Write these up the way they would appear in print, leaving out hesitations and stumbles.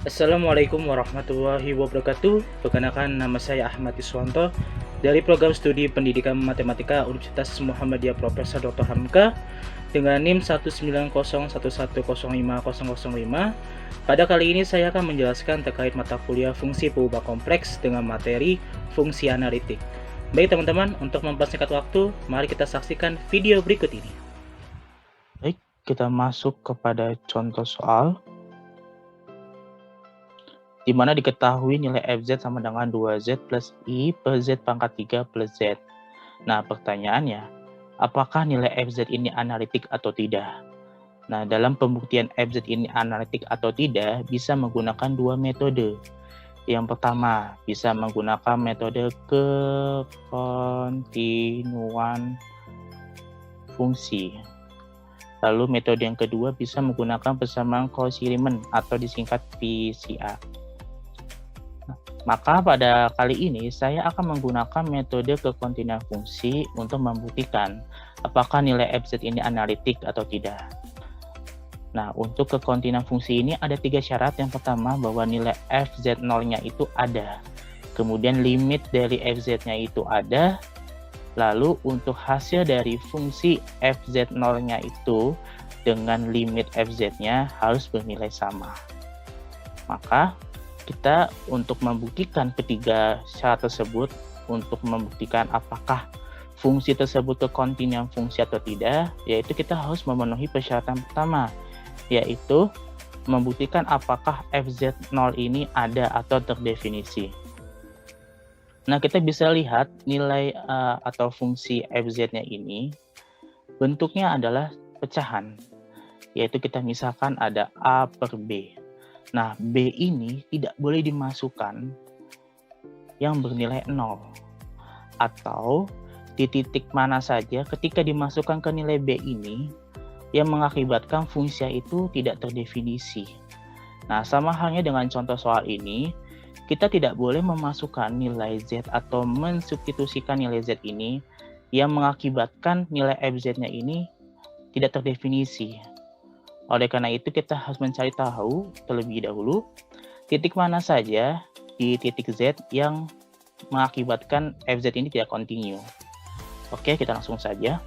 Assalamualaikum warahmatullahi wabarakatuh. Perkenalkan, nama saya Ahmad Iswanto dari Program Studi Pendidikan Matematika Universitas Muhammadiyah Profesor Dr. Hamka dengan NIM 19011010505. Pada kali ini saya akan menjelaskan terkait mata kuliah fungsi pengubah kompleks dengan materi fungsi analitik. Baik teman-teman, untuk mempersingkat waktu, mari kita saksikan video berikut ini. Baik, kita masuk kepada contoh soal di mana diketahui nilai fz sama dengan 2z plus i per z pangkat 3 plus z. Nah, pertanyaannya, apakah nilai fz ini analitik atau tidak? Nah, dalam pembuktian fz ini analitik atau tidak, bisa menggunakan dua metode. Yang pertama, bisa menggunakan metode kekontinuan fungsi. Lalu metode yang kedua bisa menggunakan persamaan Cauchy-Riemann atau disingkat PCA. Maka pada kali ini saya akan menggunakan metode kekontinuan fungsi untuk membuktikan apakah nilai fz ini analitik atau tidak. Nah, untuk kekontinuan fungsi ini ada tiga syarat. Yang pertama, bahwa nilai fz0-nya itu ada. Kemudian limit dari fz-nya itu ada. Lalu untuk hasil dari fungsi fz0-nya itu dengan limit fz-nya harus bernilai sama. Maka kita untuk membuktikan ketiga syarat tersebut, untuk membuktikan apakah fungsi tersebut kekontinuan fungsi atau tidak, yaitu kita harus memenuhi persyaratan pertama, yaitu membuktikan apakah fz0 ini ada atau terdefinisi. Nah, kita bisa lihat nilai atau fungsi fz-nya ini bentuknya adalah pecahan, yaitu kita misalkan ada a per b. Nah, B ini tidak boleh dimasukkan yang bernilai 0. Atau di titik mana saja ketika dimasukkan ke nilai B ini yang mengakibatkan fungsi itu tidak terdefinisi. Nah, sama halnya dengan contoh soal ini, kita tidak boleh memasukkan nilai Z atau mensubstitusikan nilai Z ini yang mengakibatkan nilai fz-nya ini tidak terdefinisi. Oleh karena itu, kita harus mencari tahu terlebih dahulu titik mana saja di titik Z yang mengakibatkan fz ini tidak kontinu. Oke, kita langsung saja.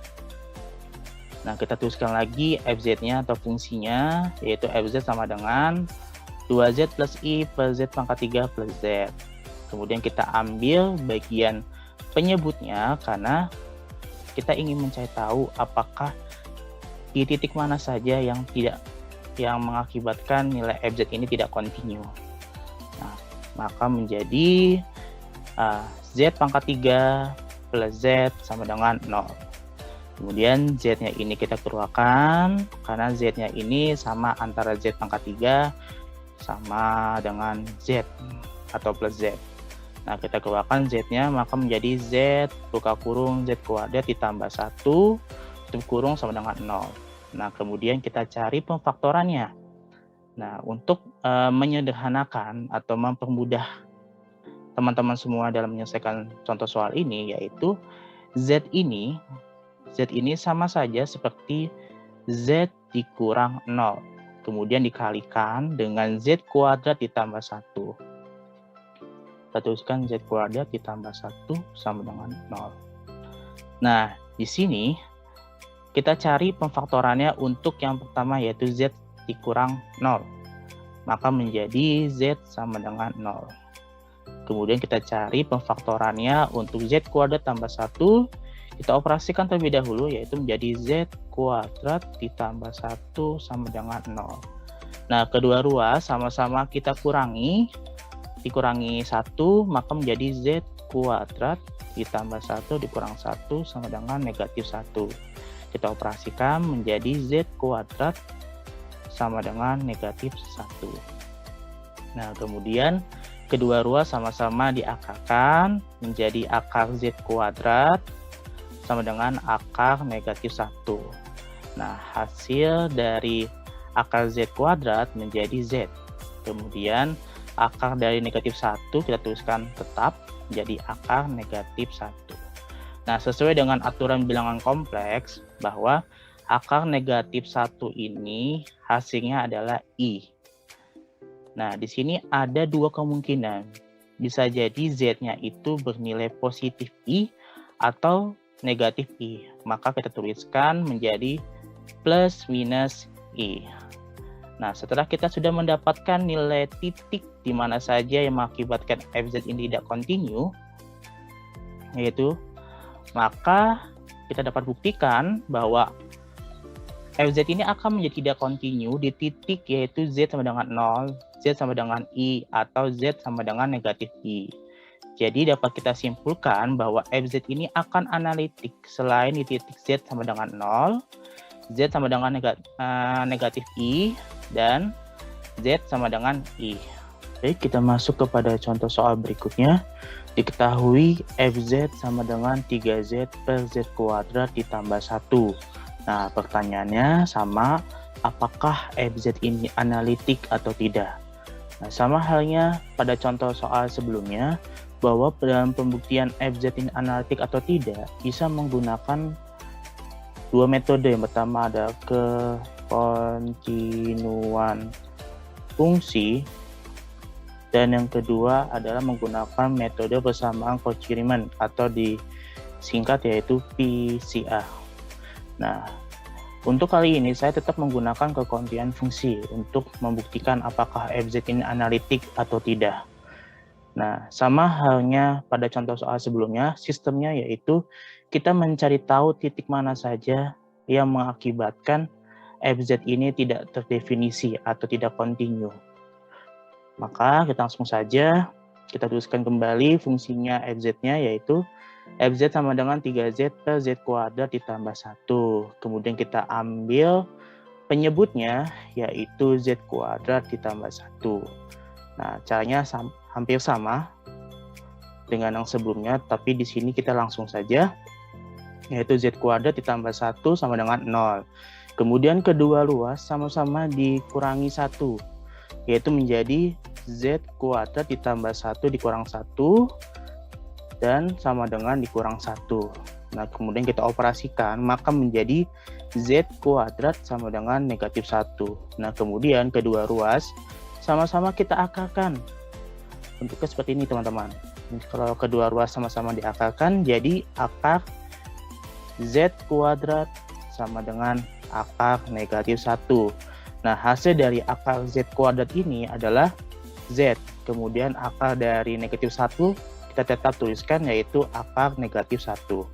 Nah, kita tuliskan lagi fz-nya atau fungsinya, yaitu fz sama dengan 2z plus i per z pangkat 3 plus z. Kemudian kita ambil bagian penyebutnya karena kita ingin mencari tahu apakah di titik mana saja yang mengakibatkan nilai fz ini tidak kontinu. Nah, maka menjadi z pangkat 3 plus z sama dengan 0. Kemudian z-nya ini kita keluarkan karena z-nya ini sama antara z pangkat 3 sama dengan z atau plus z. Nah, kita keluarkan z-nya, maka menjadi z buka kurung z kuadrat ditambah 1 tutup kurung sama dengan 0. Nah, kemudian kita cari pemfaktorannya. Nah, untuk menyederhanakan atau mempermudah teman-teman semua dalam menyelesaikan contoh soal ini, yaitu Z ini sama saja seperti Z dikurang 0. Kemudian dikalikan dengan Z kuadrat ditambah 1. Kita tuliskan Z kuadrat ditambah 1 sama dengan 0. Nah, di sini kita cari pemfaktorannya untuk yang pertama, yaitu Z dikurang 0. Maka menjadi Z sama dengan 0. Kemudian kita cari pemfaktorannya untuk Z kuadrat tambah 1. Kita operasikan terlebih dahulu, yaitu menjadi Z kuadrat ditambah 1 sama dengan 0. Nah, kedua ruas sama-sama kita kurangi. Dikurangi 1, maka menjadi Z kuadrat ditambah 1 dikurang 1 sama dengan negatif 1. Kita operasikan menjadi Z kuadrat sama dengan negatif 1. Nah, kemudian kedua ruas sama-sama diakarkan menjadi akar Z kuadrat sama dengan akar negatif 1. Nah, hasil dari akar Z kuadrat menjadi Z. Kemudian akar dari negatif 1 kita tuliskan tetap menjadi akar negatif 1. Nah, sesuai dengan aturan bilangan kompleks bahwa akar negatif 1 ini hasilnya adalah I. Nah, di sini ada dua kemungkinan. Bisa jadi Z-nya itu bernilai positif I atau negatif I. Maka kita tuliskan menjadi plus minus I. Nah, setelah kita sudah mendapatkan nilai titik di mana saja yang mengakibatkan FZ ini tidak kontinu, yaitu, maka kita dapat buktikan bahwa FZ ini akan menjadi tidak kontinu di titik yaitu Z sama dengan 0, Z sama dengan I, atau Z sama dengan negatif I. Jadi dapat kita simpulkan bahwa FZ ini akan analitik selain di titik Z sama dengan 0, Z sama dengan negatif I, dan Z sama dengan I. Baik, kita masuk kepada contoh soal berikutnya. Diketahui FZ sama dengan 3Z per Z kuadrat ditambah 1. Nah, pertanyaannya sama, apakah FZ ini analitik atau tidak? Nah, sama halnya pada contoh soal sebelumnya, bahwa dalam pembuktian FZ ini analitik atau tidak, bisa menggunakan dua metode. Yang pertama ada kekontinuan fungsi, dan yang kedua adalah menggunakan metode persamaan Cauchy-Riemann atau disingkat yaitu PCA. Nah, untuk kali ini saya tetap menggunakan kekontinuan fungsi untuk membuktikan apakah FZ ini analitik atau tidak. Nah, sama halnya pada contoh soal sebelumnya, sistemnya yaitu kita mencari tahu titik mana saja yang mengakibatkan FZ ini tidak terdefinisi atau tidak kontinu. Maka kita langsung saja kita tuliskan kembali fungsinya FZ-nya, yaitu FZ sama dengan 3Z per Z kuadrat ditambah 1. Kemudian kita ambil penyebutnya, yaitu Z kuadrat ditambah 1. Nah, caranya hampir sama dengan yang sebelumnya, tapi di sini kita langsung saja, yaitu Z kuadrat ditambah 1 sama dengan 0. Kemudian kedua ruas sama-sama dikurangi 1, yaitu menjadi Z kuadrat ditambah 1 dikurang 1, dan sama dengan dikurang 1. Nah, kemudian kita operasikan, maka menjadi Z kuadrat sama dengan negatif 1. Nah, kemudian kedua ruas sama-sama kita akarkan. Bentuknya seperti ini, teman-teman. Kalau kedua ruas sama-sama diakarkan, jadi akar Z kuadrat sama dengan akar negatif 1. Nah, hasil dari akar Z kuadrat ini adalah Z. Kemudian akar dari negatif 1 kita tetap tuliskan, yaitu akar negatif 1.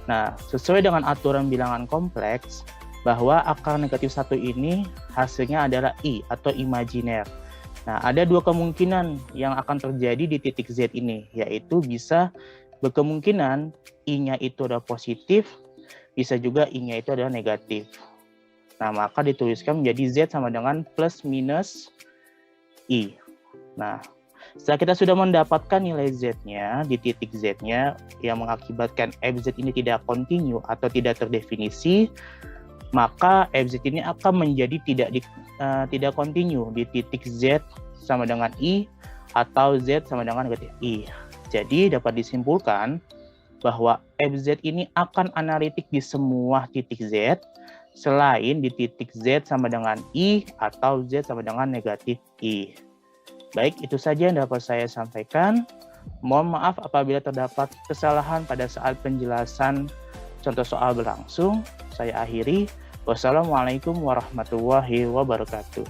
Nah, sesuai dengan aturan bilangan kompleks, bahwa akar negatif 1 ini hasilnya adalah I atau imajiner. Nah, ada dua kemungkinan yang akan terjadi di titik Z ini, yaitu bisa berkemungkinan I-nya itu adalah positif, bisa juga I-nya itu adalah negatif. Nah, maka dituliskan menjadi Z sama dengan plus minus I. Nah, setelah kita sudah mendapatkan nilai Z-nya di titik Z-nya yang mengakibatkan FZ ini tidak kontinu atau tidak terdefinisi, maka FZ ini akan menjadi tidak kontinu di titik Z sama dengan I atau Z sama dengan negatif I. Jadi dapat disimpulkan bahwa FZ ini akan analitik di semua titik Z selain di titik Z sama dengan I atau Z sama dengan negatif I. Baik, itu saja yang dapat saya sampaikan. Mohon maaf apabila terdapat kesalahan pada saat penjelasan contoh soal berlangsung. Saya akhiri. Wassalamualaikum warahmatullahi wabarakatuh.